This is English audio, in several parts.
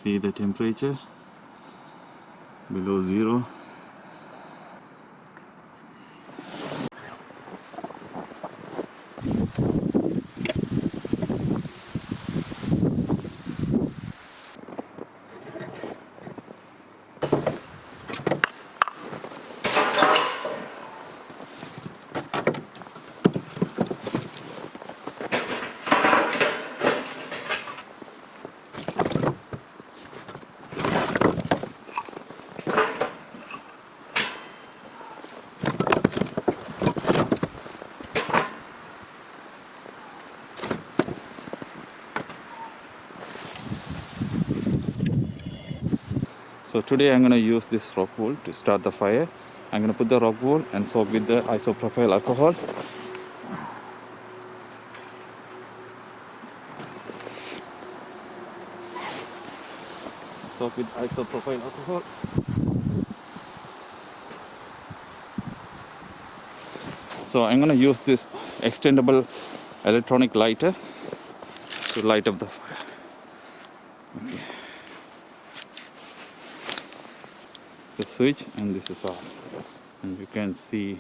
see the temperature below zero. So today I'm going to use this rock wool to start the fire. I'm going to put the rock wool and soak with the isopropyl alcohol. Soak with isopropyl alcohol. So I'm going to use this extendable electronic lighter to light up the fire. Okay. The switch, and this is off, and you can see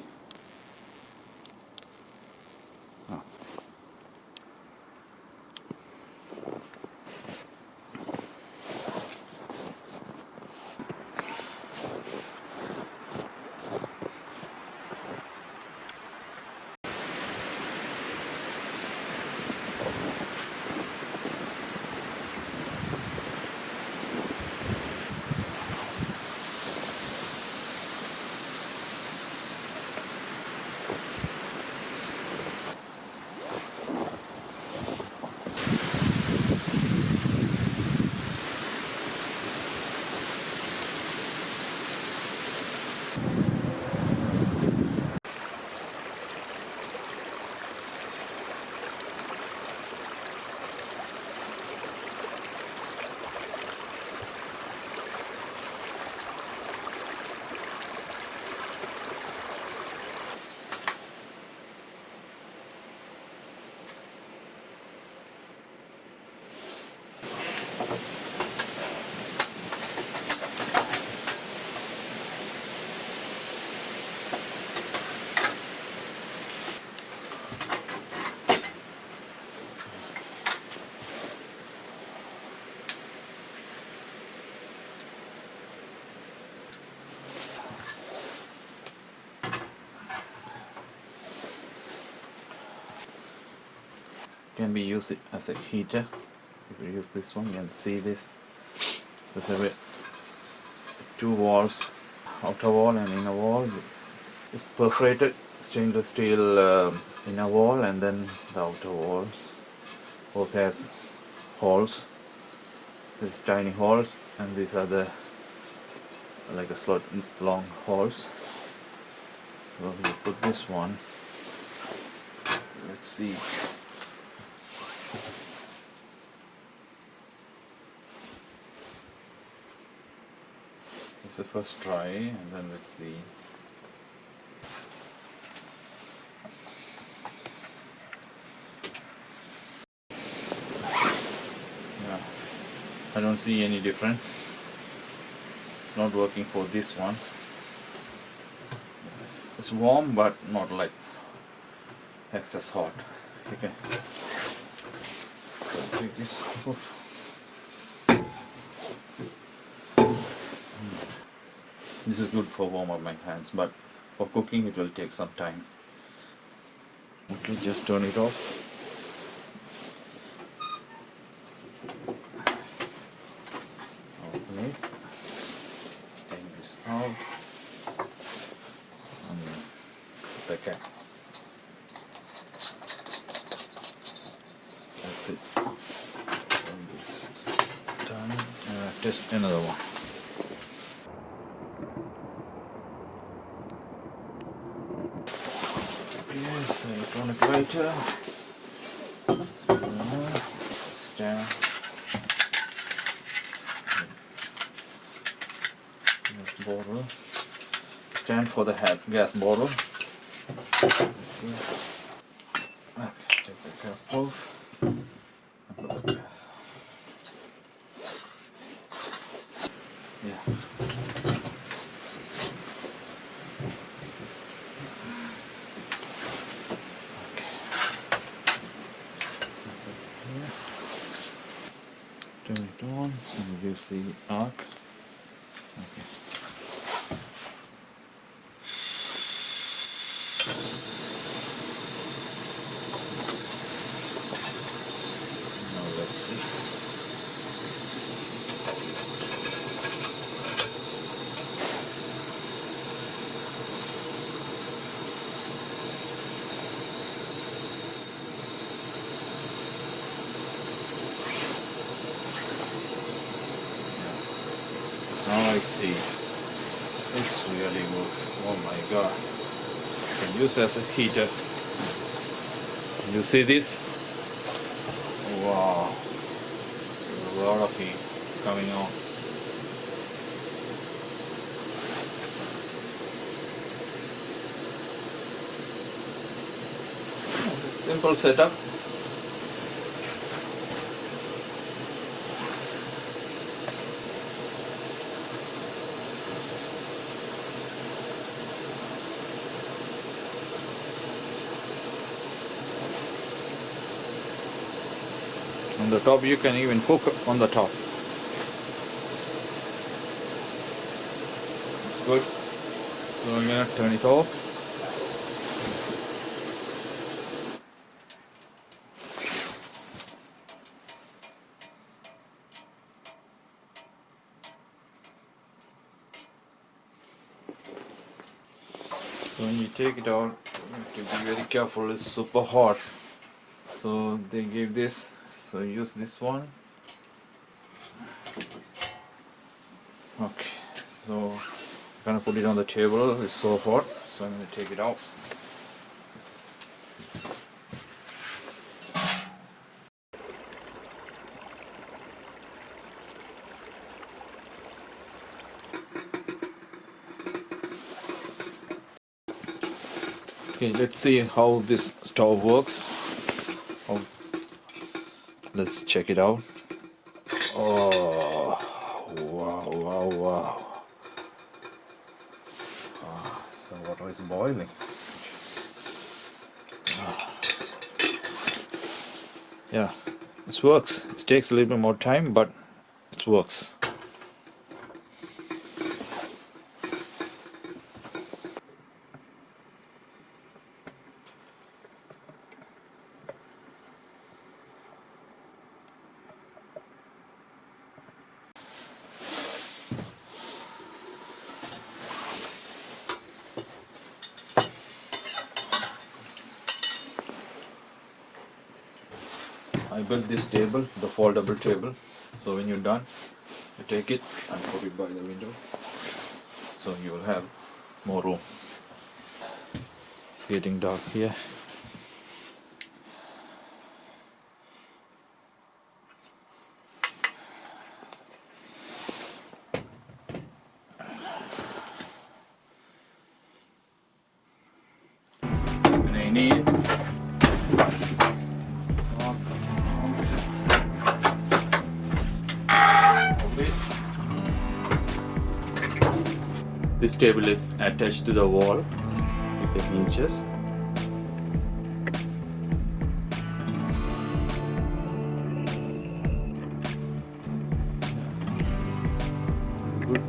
can be used as a heater. If you use this one, you can see this. There's a two walls, outer wall and inner wall. It's perforated stainless steel inner wall, and then the outer walls both has holes. These tiny holes, and these are the like a slot long holes. So we put this one. Let's see. It's the first try, and then let's see. Yeah, I don't see any difference. It's not working for this one. It's warm, but not like excess hot. Okay. So take this out. This is good for warm up my hands, but for cooking it will take some time. Okay, just turn it off. Open it. Take this out. And put the cap. That's it. And this is done. Test another one. Electronic lighter, stand, bottle, stand for the gas bottle. Okay, take the cap off and put the gas. Yeah. Turn it on and use the arc. Okay. Now let's see. Now I see. This really works. Oh my god. You can use as a heater. You see this? Wow. A lot of heat coming on. Simple setup. On the top, you can even cook on the top. It's good. So I'm gonna turn it off. So when you take it out, you have to be very careful. It's super hot. So they give this. So use this one. Okay. So I'm gonna put it on the table. It's so hot. So I'm gonna take it out. Okay, let's see how this stove works. Oh, let's check it out. Oh, wow, wow, wow. So water is boiling. Yeah, this works. It takes a little bit more time, but it works. I built this table, the foldable table. So when you're done, you take it and put it by the window. So you will have more room. It's getting dark here. When I need this table is attached to the wall with the hinges. Good.